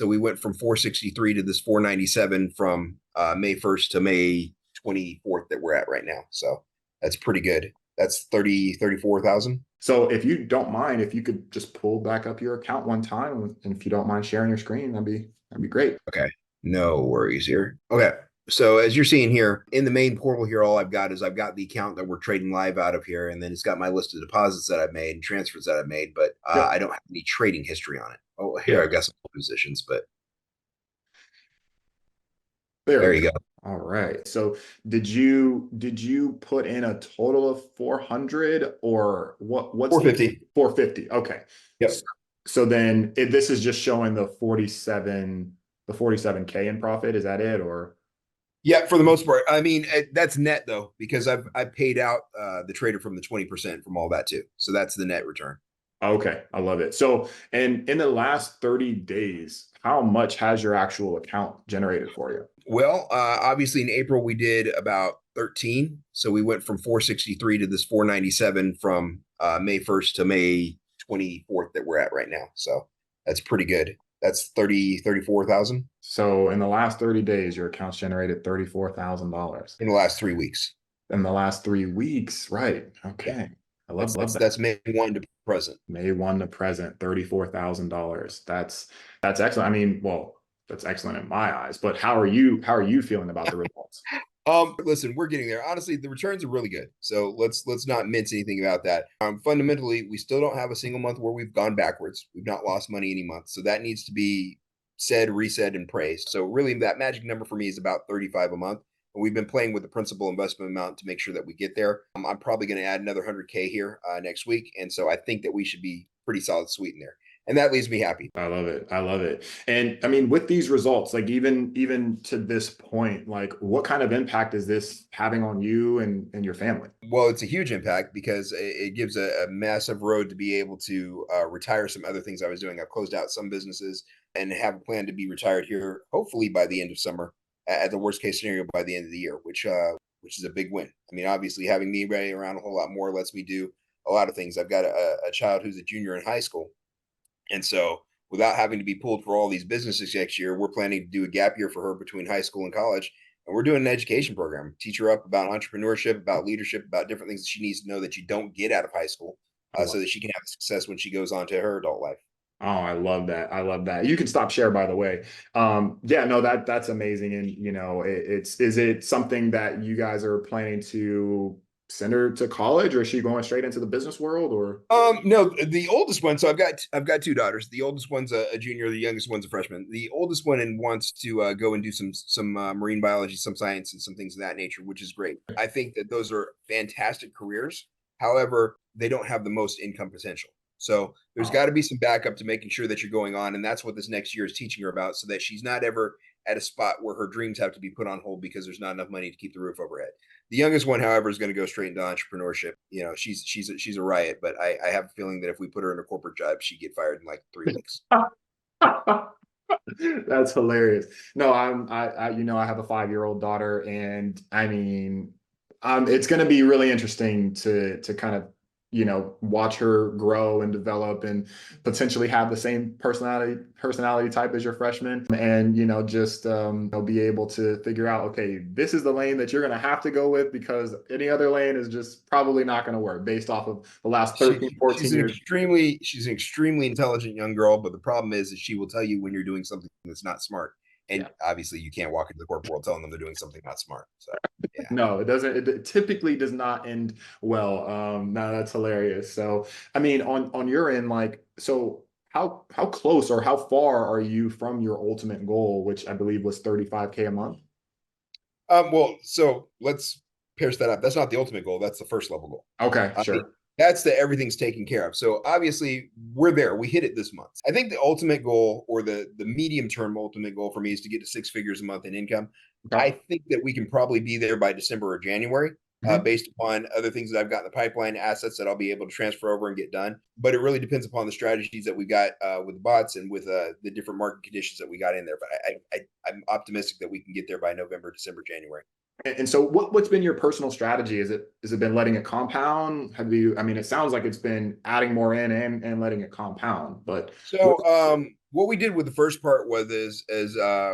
So we went from 463 to this 497 from May 1st to May 24th that we're at right now. So that's pretty good. That's 34,000. So if you don't mind, if you could just pull back up your account one time, and if you don't mind sharing your screen, that'd be great. Okay. No worries here. Okay. So as you're seeing here in the main portal here, all I've got is I've got the account that we're trading live out of here, and then it's got my list of deposits that I've made and transfers that I've made, but Yep. I don't have any trading history on it. Oh, here Yeah. I've got some positions, but There there we you go. go. All right. So did you put in a total of 400 or what's the 450. 450? Okay. So, Yep. so then this is just showing the 47K in profit. Is that it or Yeah, for the most part. I mean, that's net though, because I paid out the trader from the 20% from all that too. So that's the net return. okay, I love it. So, and in the last 30 days, how much has your actual account generated for you? Well, obviously in April we did about 13. So we went from 463 to this 497 from May 1st to May 24th that we're at right now. So that's pretty good. That's 34,000 So, in the last 30 days, your account's generated $34,000. in the last 3 weeks. In the last 3 weeks, right? Yeah. Okay. I love That's love that's that. that's May 1 to present. May 1 to present, $34,000. That's excellent. I mean, well, that's excellent in my eyes, but how are you feeling about the results? Listen, we're getting there. Honestly, the returns are really good. So let's not mince anything about that. Fundamentally, we still don't have a single month where we've gone backwards. We've not lost money any month. So that needs to be said, resaid, and praised. So really, that magic number for me is about 35 a month. And we've been playing with the principal investment amount to make sure that we get there. I'm probably going to add another 100K here next week, and so I think that we should be pretty solid sweet in there, and that leaves me happy. I love it. I love it. And I mean, with these results, like even to this point, like what kind of impact is this having on you and your family? Well, it's a huge impact because it gives a massive road to be able to retire some other things I was doing. I've closed out some businesses and have a plan to be retired here, hopefully by the end of summer. At the worst case scenario, by the end of the year, which is a big win. I mean, obviously, having me ready around a whole lot more lets me do a lot of things. I've got a child who's a junior in high school, and so without having to be pulled for all these businesses next year, we're planning to do a gap year for her between high school and college. And we're doing an education program, teach her up about entrepreneurship, about leadership, about different things that she needs to know that you don't get out of high school, I so love that she can have success when she goes on to her adult life. Oh, I love that. I love that. You can stop share, by the way. Yeah, no, that's amazing. And is it something that you guys are planning to send her to college, or is she going straight into the business world, or? No, the oldest one. So I've got two daughters. The oldest one's a junior. The youngest one's a freshman. The oldest one and wants to go and do some marine biology, some science, and some things of that nature, which is great. I think that those are fantastic careers. However, they don't have the most income potential. So there's Oh, got to be some backup to making sure that you're going on, and that's what this next year is teaching her about, so that she's not ever at a spot where her dreams have to be put on hold because there's not enough money to keep the roof over her head. The youngest one, however, is going to go straight into entrepreneurship. She's a riot, but I have a feeling that if we put her in a corporate job, she'd get fired in like 3 weeks. that's hilarious. No, I have a 5-year-old daughter, and I mean, it's going to be really interesting to kind of watch her grow and develop and potentially have the same personality type as your freshman, and just be able to figure out, okay, this is the lane that you're going to have to go with, because any other lane is just probably not going to work based off of the last She 13, she's 14 an years. extremely intelligent young girl, but the problem is that she will tell you when you're doing something that's not smart. And Yeah. obviously you can't walk into the corporate world telling them they're doing something not smart. So yeah. No, it doesn't. It typically does not end well. No, that's hilarious. So, I mean, on your end, like, so how close or how far are you from your ultimate goal, which I believe was 35K a month? Well, so let's pierce that up. That's not the ultimate goal. That's the first level goal. Okay, I mean, sure. that's the everything's taken care of. So obviously we're there. We hit it this month. I think the ultimate goal, or the medium term ultimate goal for me, is to get to 6 figures a month in income. I Okay. think that we can probably be there by December or January, Mhm. based upon other things that I've got in the pipeline, assets that I'll be able to transfer over and get done. But it really depends upon the strategies that we got with the bots and with the different market conditions that we got in there. But I'm optimistic that we can get there by November, December, January. And so what's been your personal strategy? Has it been letting it compound? I mean, it sounds like it's been adding more in and letting it compound, but what? So what we did with the first part was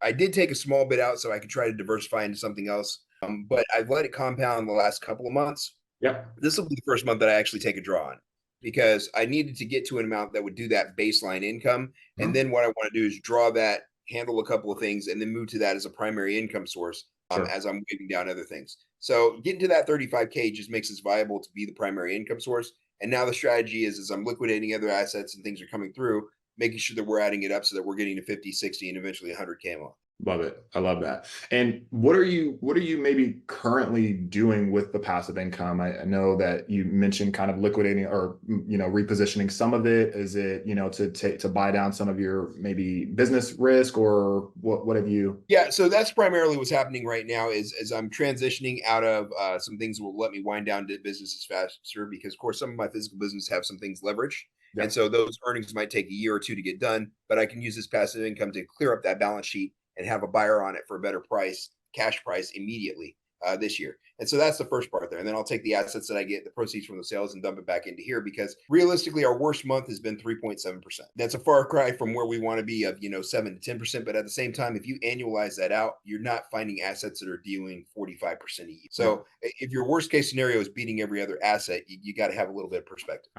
I did take a small bit out so I could try to diversify into something else. But I've let it compound the last couple of months. Yep. This will be the first month that I actually take a draw on because I needed to get to an amount that would do that baseline income. And Mhm. then what I want to do is draw that, handle a couple of things, and then move to that as a primary income source Sure. as I'm waving down other things. So getting to that 35K just makes us viable to be the primary income source. And now the strategy is as I'm liquidating other assets and things are coming through, making sure that we're adding it up so that we're getting to 50, 60, and eventually 100K a month. Love it. I love that. And what are you maybe currently doing with the passive income? I know that you mentioned kind of liquidating or repositioning some of it. Is it, to take to buy down some of your maybe business risk, or what have you? Yeah, so that's primarily what's happening right now is I'm transitioning out of some things that will let me wind down to businesses faster because of course some of my physical business have some things leveraged. And Yep. so those earnings might take a year or two to get done, but I can use this passive income to clear up that balance sheet and have a buyer on it for a better price, cash price immediately this year. And so that's the first part there. And then I'll take the assets that I get, the proceeds from the sales, and dump it back into here because realistically, our worst month has been 3.7%. That's a far cry from where we want to be of 7 to 10%. But at the same time, if you annualize that out, you're not finding assets that are dealing 45% a year. Yep. So if your worst case scenario is beating every other asset, you got to have a little bit of perspective.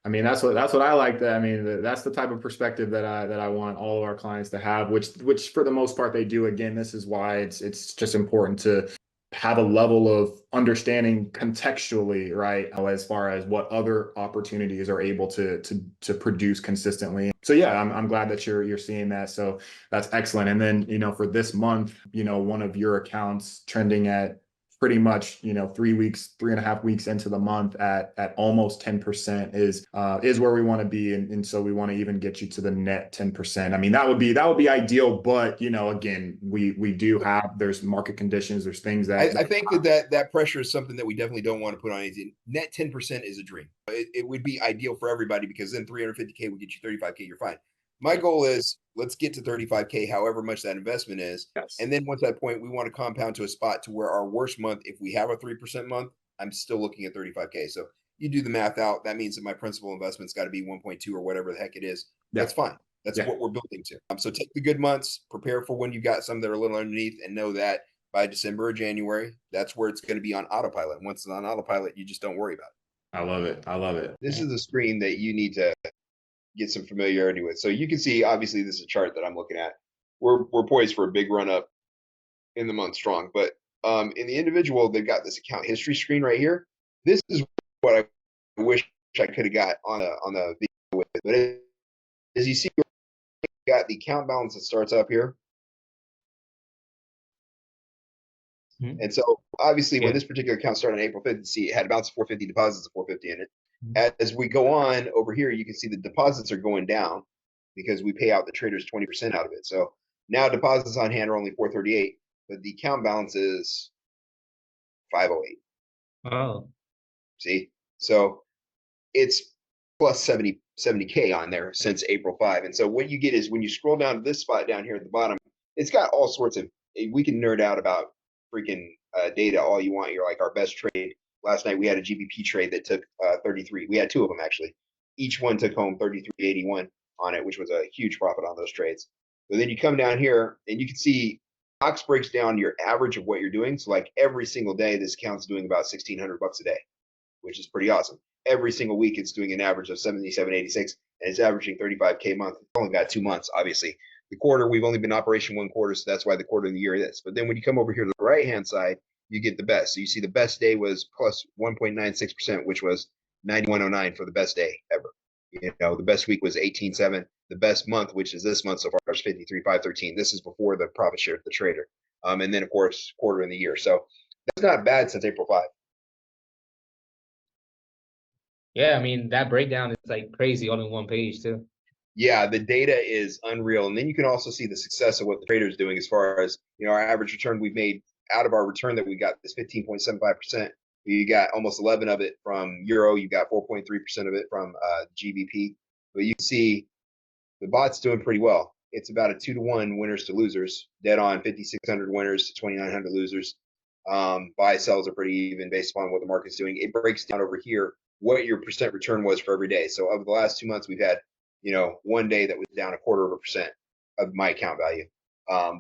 I mean, that's what I like. That I mean, that's the type of perspective that I want all of our clients to have, which for the most part they do. Again, this is why it's just important to have a level of understanding contextually, right? As far as what other opportunities are able to produce consistently. So yeah, I'm glad that you're seeing that. So that's excellent. And then, for this month, one of your accounts trending at pretty much 3 weeks, 3.5 weeks into the month at almost 10% is where we want to be, and so we want to even get you to the net 10%. I mean, that would be ideal, but again, we do have, there's market conditions, there's things I think that pressure is something that we definitely don't want to put on anything. Net 10% is a dream. It would be ideal for everybody because then 350K would get you 35K. You're fine. My goal is let's get to 35K, however much that investment is. yes. And then once that point, we want to compound to a spot to where our worst month, if we have a 3% month, I'm still looking at 35K. So you do the math out. That means that my principal investment's got to be 1.2 or whatever the heck it is. Yeah. That's fine. That's Yeah. what we're building to. So take the good months, prepare for when you got some that are a little underneath, and know that by December or January, that's where it's going to be on autopilot. Once it's on autopilot, you just don't worry about it. I love it. I love it. This is a screen that you need to get some familiarity with. So you can see, obviously, this is a chart that I'm looking at. We're poised for a big run up in the month strong, but in the individual, they've got this account history screen right here. This is what I wish I could have got on the video with. But as you see, we got the account balance that starts up here. Mhm. And so obviously when Yeah. this particular account started on April 5th, you see it had about 450 deposits of 450 in it. Mhm. As we go on over here, you can see the deposits are going down because we pay out the traders 20% out of it. So now deposits on hand are only 438, but the account balance is 508. Oh, See? So it's plus 70K on there since April 5. And so what you get is when you scroll down to this spot down here at the bottom, it's got all sorts of, we can nerd out about freaking data all you want. You're like our best trade. Last night we had a GBP trade that took 33. We had two of them actually. Each one took home 33.81 on it, which was a huge profit on those trades. But then you come down here and you can see Ox breaks down your average of what you're doing. So like every single day, this account's doing about $1,600 a day, which is pretty awesome. Every single week, it's doing an average of 77.86, and it's averaging 35K a month. It's only got 2 months, obviously. The quarter, we've only been in operation 1 quarter, so that's why the quarter of the year is. But then when you come over here to the right-hand side, you get the best. So you see the best day was plus 1.96%, which was 91.09 for the best day ever. The best week was 18.7. The best month, which is this month so far, is 53.513. This is before the profit share to the trader. And then, of course, quarter in the year. So that's not bad since April 5. yeah. I mean, that breakdown is like crazy all in one page too. Yeah, the data is unreal. And then you can also see the success of what the trader is doing as far as, our average return we've made out of our return that we got is 15.75%. You got almost 11 of it from Euro. You got 4.3% of it from GBP. But you see the bot's doing pretty well. It's about a 2-to-1 winners to losers, dead on 5,600 winners to 2,900 losers. Buy sells are pretty even based upon what the market's doing. It breaks down over here what your percent return was for every day. So over the last 2 months, we've had one day that was down 0.25% of my account value.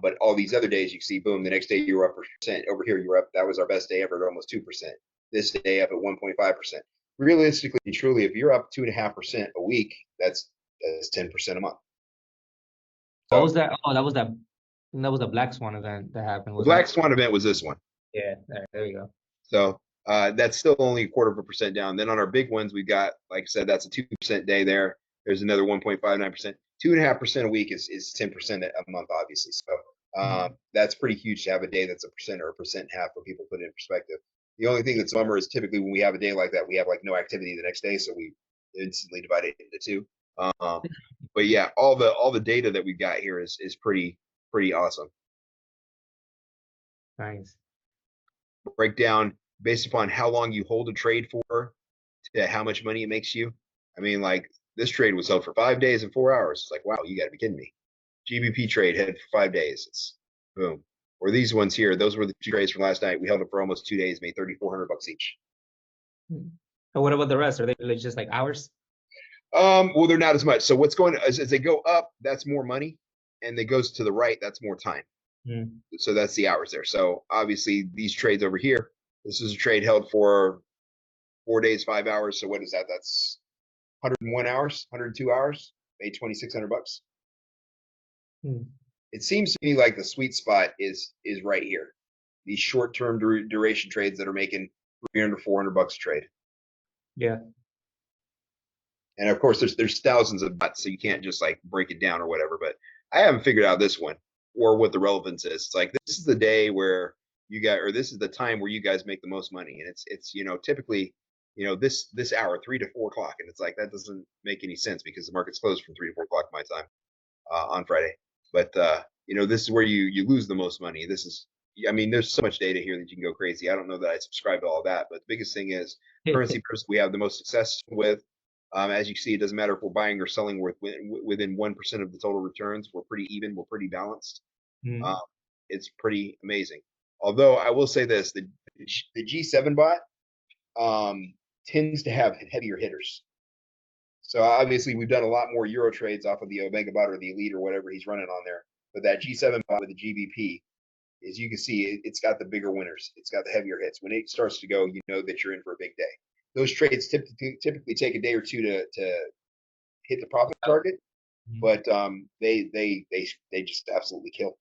But all these other days, you see, boom, the next day you were up percent. Over here, you were up. That was our best day ever at almost 2%. This day up at 1.5%. Realistically, truly, if you're up 2.5% a week, that's 10% a month. What So was that? Oh, that was the Black Swan event that happened, the wasn't Black it? Swan event was this one. Yeah, there we go. So that's still only 0.25% down. Then on our big ones, we've got, like I said, that's a 2% day there. There's another 1.59%. 2.5% a week is 10% a month, obviously. So that's pretty huge to have a day that's 1% or 1.5% for people put it in perspective. The only thing that's a bummer is typically when we have a day like that, we have like no activity the next day, so we instantly divide it into two. But yeah, all the data that we've got here is pretty awesome. Nice. Break down based upon how long you hold a trade for to how much money it makes you. I mean, like this trade was held for 5 days and 4 hours. It's like, wow, you got to be kidding me. GBP trade held for 5 days. It's boom. Or these ones here, those were the two trades from last night. We held it for almost 2 days, made $3,400 each. And what about the rest? Are they just like hours? Well, they're not as much. So what's going as they go up, that's more money, and it goes to the right, that's more time. So that's the hours there. So obviously these trades over here, this is a trade held for 4 days, 5 hours. So what is that? That's 101 hours, 102 hours, made $2,600. It seems to me like the sweet spot is right here. These short-term duration trades that are making 300, $400 a trade. Yeah. And of course, there's thousands of bots, so you can't just like break it down or whatever. But I haven't figured out this one or what the relevance is. It's like this is the day where you guys, or this is the time where you guys make the most money, and it's typically this hour 3 to 4 o'clock, and it's like that doesn't make any sense because the market's closed from 3 to 4 o'clock my time on Friday. But this is where you lose the most money. This is, I mean, there's so much data here that you can go crazy. I don't know that I subscribe to all that, but the biggest thing is currency pairs we have the most success with. As you see, it doesn't matter if we're buying or selling within 1% of the total returns. We're pretty even. We're pretty balanced. It's pretty amazing. Although I will say this, the G7 bot tends to have heavier hitters. So obviously we've done a lot more Euro trades off of the Omega bot or the Elite or whatever he's running on there. But that G7 bot with the GBP, as you can see, it's got the bigger winners. It's got the heavier hits. When it starts to go, you know that you're in for a big day. Those trades typically take a day or two to hit the profit target, but they just absolutely kill.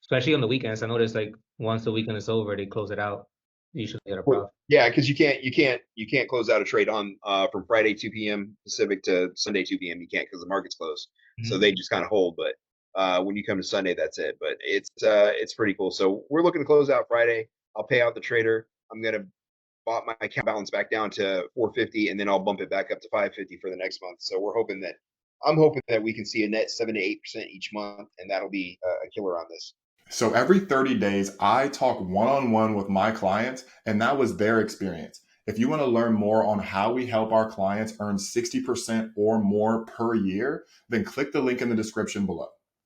Especially on the weekends. I noticed like once the weekend is over, they close it out. Usually at a profit. Yeah, because you can't close out a trade on from Friday 2 p.m. Pacific to Sunday 2 p.m. You can't because the market's closed. So they just kind of hold. But when you come to Sunday, that's it. But it's pretty cool. So we're looking to close out Friday. I'll pay out the trader. I'm gonna bought my account balance back down to 450, and then I'll bump it back up to 550 for the next month. So I'm hoping that we can see a net 7 to 8% each month, and that'll be a killer on this. So every 30 days, I talk one-on-one with my clients, and that was their experience. If you want to learn more on how we help our clients earn 60% or more per year, then click the link in the description below.